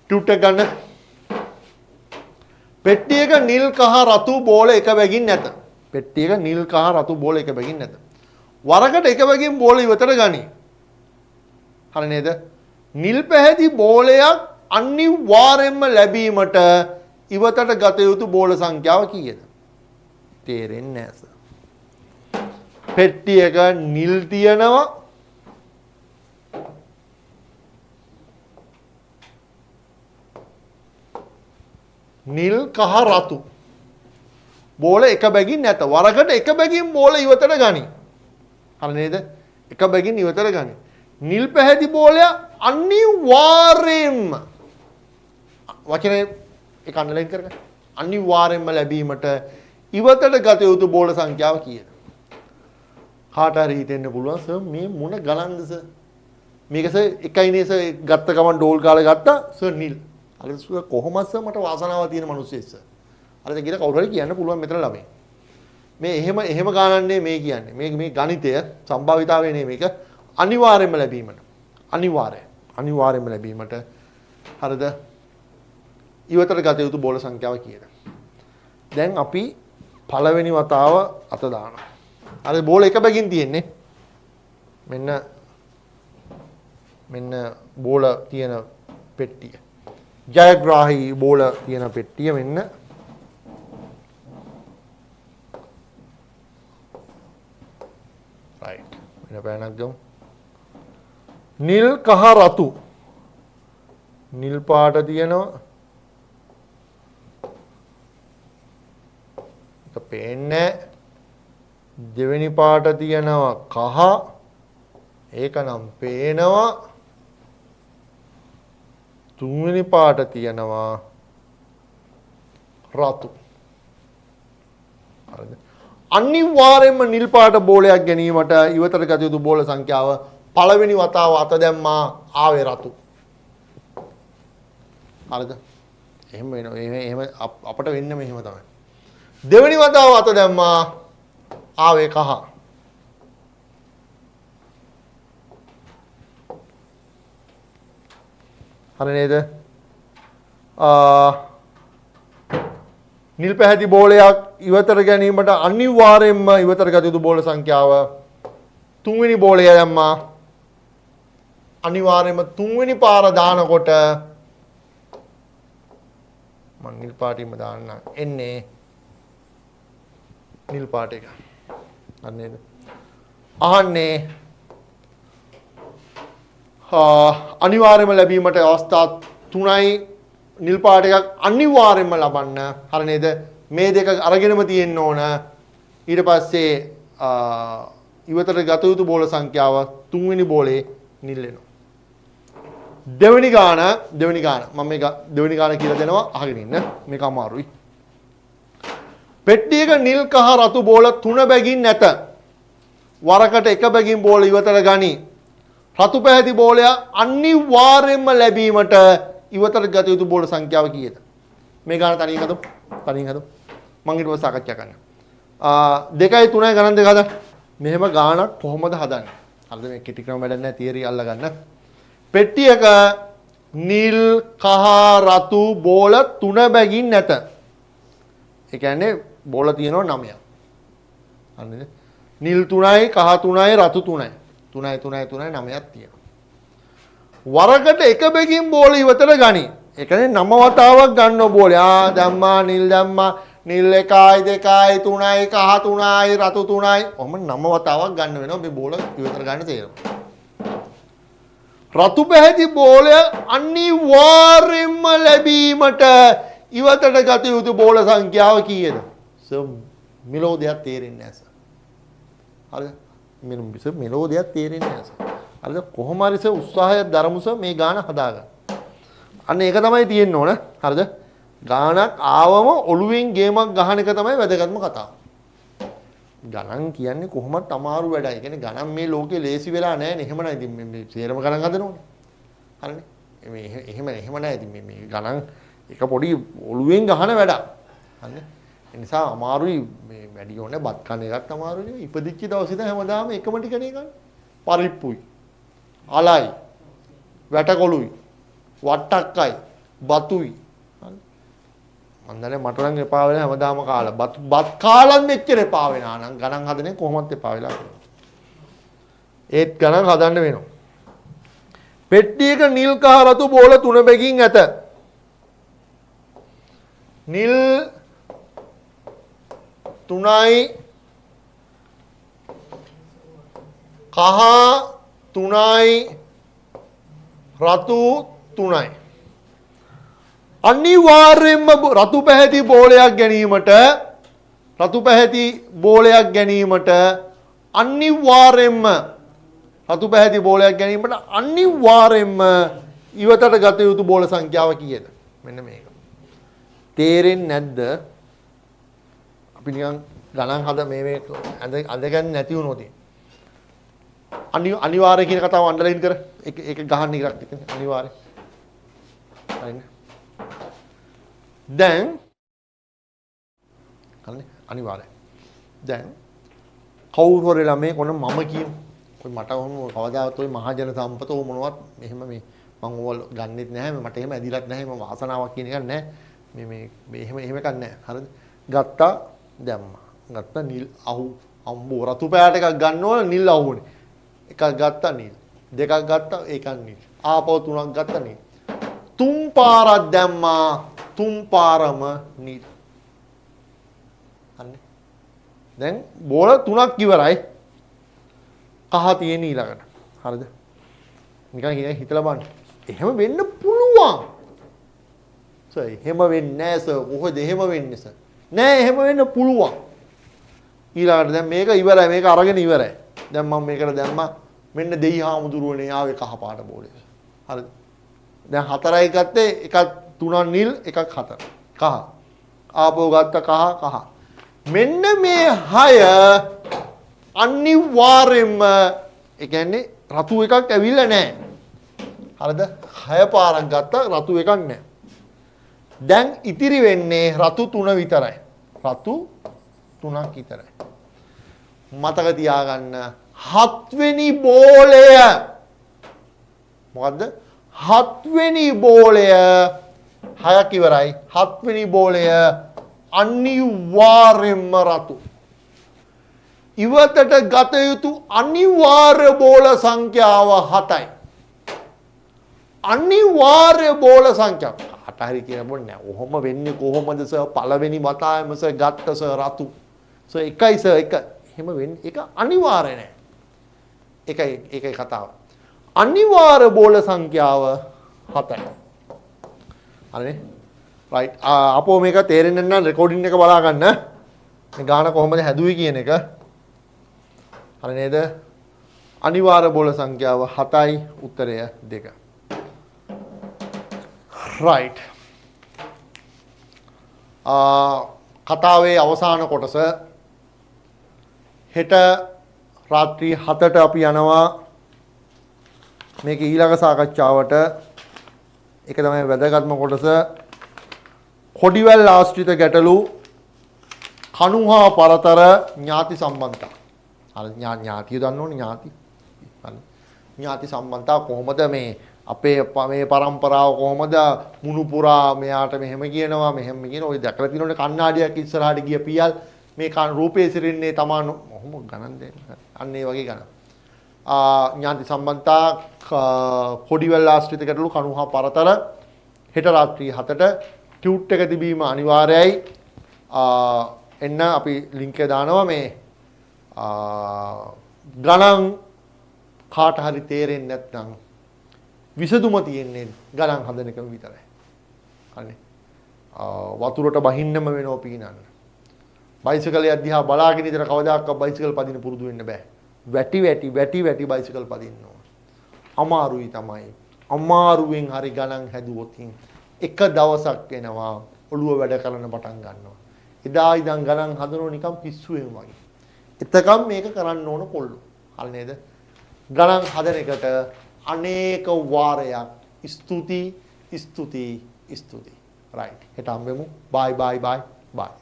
Tute එක ගන්න. පෙට්ටියක නිල් කහ රතු බෝල එක බැගින් නැත. පෙට්ටියක නිල් කහ රතු බෝල එක බැගින් නැත. වරකට එක බැගින් බෝල ඉවතට ගනි. හරි නේද? නිල් පැහැති බෝලයක් අනිවාර්යෙන්ම ලැබීමට ඉවතට ගත යුතු බෝල සංඛ්‍යාව කීයද? තේරෙන්නේ නැහැ සර්. පෙට්ටියක නිල් තියනවා. නිල් කහ රතු බෝල එක බැගින් නැත. වරකට එක බැගින් බෝල ඉවතට ගනි. හරි නේද? එක බැගින් ඉවතට ගනි. නිල් පැහැති බෝලය අනිවාර්යෙන්ම වචනේ ඒක අන්ඩර්ලයින් කරගන්න. අනිවාර්යෙන්ම ලැබීමට ඉවතට ගත යුතු බෝල සංඛ්‍යාව කීයද? කාට හරි හිතෙන්න පුළුවන් සර් මේ මොන ගණන්ද සර්? මේක සර් එකයි නේ සර් ගත්ත ගමන් ඩෝල් කාලේ ගත්තා සර් නිල්. අර සර් කොහොමද සර් මට වාසනාවක් තියෙන මිනිස්සෙක් සර්. අර කියලා කවුරු හරි කියන්න පුළුවන් මෙතන ළමයි. මේ එහෙම ගණන්නේ මේ කියන්නේ. මේ ගණිතය සම්භාවිතාවේ නේ මේක අනිවාර්යෙන්ම ලැබීමට. අනිවාර්යෙන්ම ලැබීමට හරිද? ඉවතට ගත යුතු බෝල සංඛ්‍යාව කීයද? දැන් අපි පළවෙනි වතාව අත දානවා. අර බෝල එක බැගින් තියෙන්නේ. මෙන්න බෝල තියෙන පෙට්ටිය. ජයග්‍රාහී බෝල තියෙන පෙට්ටිය මෙන්න. රයිට්. මෙන්න පෑනක් ගමු. නිල් කහ රතු. නිල් පාට තියෙනවා. ඒක පේන්නේ. දෙවෙනි පාට තියෙනවා කහ. ඒක නම් පේනවා. තුන්වෙනි පාට තියෙනවා රතු. හරිද? අනිවාර්යයෙන්ම නිල් පාට බෝලයක් ගැනීමට ඉවතට ගත යුතු බෝල සංඛ්‍යාව පළවෙනි වතාව අත දැම්මා ආවේ රතු. හරිද? එහෙම වෙනවා. එහෙම අපට වෙන්නේ මෙහෙම තමයි. දෙවෙනි වතාව අත දැම්මා ආවේ කහ. හරි නේද? නිල් පැහැති බෝලයක් ඉවතට ගැනීමට අනිවාර්යයෙන්ම ඉවතට ගත යුතු බෝල සංඛ්‍යාව තුන්වෙනි බෝලය දැම්මා. අනිවාර්යයෙන්ම තුන්වෙනි පාර දානකොට මම නිල් පාටින්ම දාන්න එන්නේ නිල් පාට එක. හරි නේද? අහන්නේ අනිවාර්යයෙන්ම ලැබීමට අවස්ථා 3යි නිල් පාට එකක් අනිවාර්යයෙන්ම ලබන්න. හරි නේද? මේ දෙක අරගෙනම තියෙන්න ඕන. ඊට පස්සේ ඉවතට ගත යුතු බෝල සංඛ්‍යාව තුන්වෙනි බෝලේ නිල් වෙනවා. දෙවෙනි ගාන මම මේක දෙවෙනි ගාන කියලා දෙනවා අහගෙන ඉන්න. මේක අමාරුයි. පෙට්ටියක නිල් කහ රතු බෝල 3 බැගින් නැත. වරකට එක බැගින් බෝල ඉවතට ගනි. රතු පැහැති බෝලය අනිවාර්යයෙන්ම ලැබීමට ඉවතට ගත යුතු බෝල සංඛ්‍යාව කීයද? මේ ගාන තනියෙන් හදමු. මම ඊට පස්සේ සාකච්ඡා කරනවා. 2යි 3යි ගණන් දෙක හදන්න. මෙහෙම ගානක් කොහොමද හදන්නේ? හරිද? මේ කෙටි ක්‍රම වැඩක් නැහැ. තියරි අල්ල ගන්න. පෙට්ටියක නිල් කහ රතු බෝල 3 බැගින් නැත. ඒ කියන්නේ බෝල තියෙනවා 9ක්. හරිද? නිල් 3යි කහ 3යි රතු 3යි. 3යි 9ක් තියෙනවා. වරකට එක බැගින් බෝල ඉවතට ගනි. ඒ කියන්නේ 9 වතාවක් ගන්න බෝලේ. දැම්මා නිල් දැම්මා නිල් 1යි 2යි 3යි කහ 3යි රතු 3යි. ඔහොම 9 වතාවක් ගන්න වෙනවා මේ බෝල ඉවතට ගන්න තේරෙම. රතු පැහැති බෝලය අනිවාර්යෙන්ම ලැබීමට ඉවතට ගත යුතු බෝල සංඛ්‍යාව කීයද? මෙලෝදියක් තේරෙන්නේ නැහැ සර්. හරිද? මෙලෝදියක් තේරෙන්නේ නැහැ සර්. හරිද? කොහොම හරි සර් උත්සාහයක් දරමු සර් මේ ගාන හදාගන්න. අන්න ඒක තමයි තියෙන්න ඕන. හරිද? ගානක් ආවම ඔළුවෙන් ගේමක් ගහන එක තමයි වැදගත්ම කතාව. ගණන් කියන්නේ කොහොමත් අමාරු වැඩයි. ඒ කියන්නේ ගණන් මේ ලෝකේ ලේසි වෙලා නැහැ නේ. එහෙම නැහැ. ඉතින් මේ සේරම ගණන් හදනෝනේ. හරිනේ. මේ එහෙම නැහැ. ඉතින් මේ ගණන් එක පොඩි ඔළුවෙන් ගහන වැඩක්. හරිනේ. ඒ නිසා අමාරුයි මේ වැඩි ඕනේ බත් කන එකත් අමාරුයි. ඉපදිච්ච දවසේ ඉඳන් හැමදාම එකම ටිකනේ ගන්න. පරිප්පුයි. අලයි. වැටකොළුයි. වට්ටක්කයි. බතුයි. හරි. මම දන්නේ මට නම් එපා වෙලා හැමදාම කාලා. බත් කාලත් මෙච්චර එපා වෙනා නම් ගණන් හදන්නේ කොහොමද එපා වෙලා තියෙන්නේ. ඒත් ගණන් හදන්න වෙනවා. පෙට්ටියක නිල් කහ රතු බෝල 3 බැගින් ඇත. නිල් 3යි කහ 3යි රතු 3යි. අනිවාර්යයෙන්ම රතු පැහැති බෝලයක් ගැනීමට අනිවාර්යෙන්ම ඉවතට ගත යුතු බෝල සංඛ්‍යාව කීයද? මෙන්න මේක. තේරෙන්නේ නැද්ද? අපි නිකන් ගණන් හද මේ අඳගන්න නැති වුණොත් අනිවාර්ය කියන කතාව අන්ඩර්ලයින් කර ඒක ගහන්න ඉරක් ඉතින් අනිවාර්ය. හරිනේ. දැන් හරිනේ අනිවාර්ය. දැන් කවුරු හරි ළමයි කොන මම කියමු. කොයි මට වුණ කවදාවත් ওই මහජන සම්පත ඕ මොනවත් මෙහෙම මේ මම ඕවල් ගන්නෙත් නැහැ මට එහෙම ඇදිලත් නැහැ මම වාසනාවක් කියන එකක් නැහැ. මේ එහෙම එකක් නැහැ. හරිද? ගත්තා දැම්මා. ගත්තා නිල් අම්බෝ රතු පැයට එකක් ගන්න ඕන නිල් අහුවනේ. එකක් ගත්තා නිල්. දෙකක් ගත්තා ඒකක් නිල්. ආපහු තුනක් ගත්තා නිල්. 3 පාරක් දැම්මා 3 පාරම නිල්. හරිනේ. දැන් බෝල 3ක් ඉවරයි. කහ තියෙන ඊළඟට. හරිද? නිකන් හිතලා බලන්න. එහෙම වෙන්න පුළුවන්. සර් එහෙම වෙන්නේ නැහැ සර්. කොහොමද එහෙම වෙන්නේ සර්? නෑ එහෙම වෙන්න පුළුවන්. ඊළඟට දැන් මේක ඉවරයි. මේක අරගෙන ඉවරයි. දැන් මම මේකට දැම්මා මෙන්න දෙයි හාමුදුරුවනේ ආවේ කහ පාට බෝලේ. හරිද? දැන් 4යි ගත්තේ එකක් 3 නිල් එකක් 4. කහ. ආපහු ගත්ත කහ. මෙන්න මේ 6 අනිවාර්යෙන්ම ඒ කියන්නේ රතු එකක් ඇවිල්ලා නැහැ. හරිද? 6 පාරක් ගත්තා රතු එකක් නැහැ. දැන් ඉතිරි වෙන්නේ රතු 3 විතරයි. රතු 3ක් විතරයි. මතක තියාගන්න 7 වෙනි බෝලය මොකද්ද? 7 වෙනි බෝලය 6ක් ඉවරයි. 7 වෙනි බෝලය අනිවාර්යෙන්ම රතු. ඉවතට ගත යුතු අනිවාර්ය බෝල සංඛ්‍යාව 7යි. අනිවාර්ය බෝල සංඛ්‍යාව. අටහරි කියන බොන්නේ නැහැ. ඔහොම වෙන්නේ කොහොමද සර්? පළවෙනි වතාවෙම සර් ගත්ත සර් රතු. සර් එකයි සර් එක. එහෙම වෙන්නේ ඒක අනිවාර්ය නෑ. ඒකයි කතාව. අනිවාර්ය බෝල සංඛ්‍යාව 7යි. හරිනේ? රයිට්. අපෝ මේක තේරෙන්නේ නැත්නම් රෙකෝඩින් එක බලා ගන්න. මේ ගාන කොහොමද හැදුවේ කියන එක. හරි නේද? අනිවාර්ය බෝල සංඛ්‍යාව 7යි උත්තරය 2. right. කතාවේ අවසාන කොටස හෙට රාත්‍රී 7ට අපි යනවා මේක ඊළඟ සාකච්ඡාවට. ඒක තමයි වැදගත්ම කොටස. කොඩිවැල් ආශ්‍රිත ගැටලු කණු හා පරතර ඥාති සම්බන්ධතා. හරි ඥාතිය දන්න ඕනේ ඥාති. හරි ඥාති සම්බන්ධතා කොහොමද මේ අපේ මේ પરම්පරාව කොහොමද මුණුපුරා මෙයාට මෙහෙම කියනවා මෙහෙම කියන ඔය දැකලා තියෙනවනේ කණ්ණාඩියක් ඉස්සරහට ගිය පියල් මේ රූපේ සිරින්නේ තමන් ඔහොම ගණන් දෙන්න. අන්න ඒ වගේ ගණන්. ඥාති සම්බන්ධතා කොඩිවැල් ආශ්‍රිත ගැටලු කණු හා පරතර හෙට රාත්‍රී 7ට ටියුට් එක තිබීම අනිවාර්යයි. එන්න අපි ලින්ක් එක දානවා මේ ගණන් කාට හරි තේරෙන්නේ නැත්නම් විසඳුම තියෙන්නේ ගණන් හදන එකම විතරයි. හරිනේ. වතුරට බහින්නම වෙනවා පීනන්න. බයිසිකලයක් දිහා බලාගෙන ඉතර කවදාකවත් බයිසිකල් පදින්න පුරුදු වෙන්න බෑ. වැටි බයිසිකල් පදින්න ඕන. අමාරුයි තමයි. අමාරුවෙන් හරි ගණන් හැදුවොත් එක දවසක් එනවා ඔළුව වැඩ කරන්න පටන් ගන්නවා. එදා ඉඳන් ගණන් හදනෝ නිකන් පිස්සුවෙන් වගේ. එතකම් මේක කරන්න ඕන කොල්ලෝ. හරි නේද? ගණන් හදන එකට අනේක වාරයක් ස්තුති. right හෙට හම්බෙමු. bye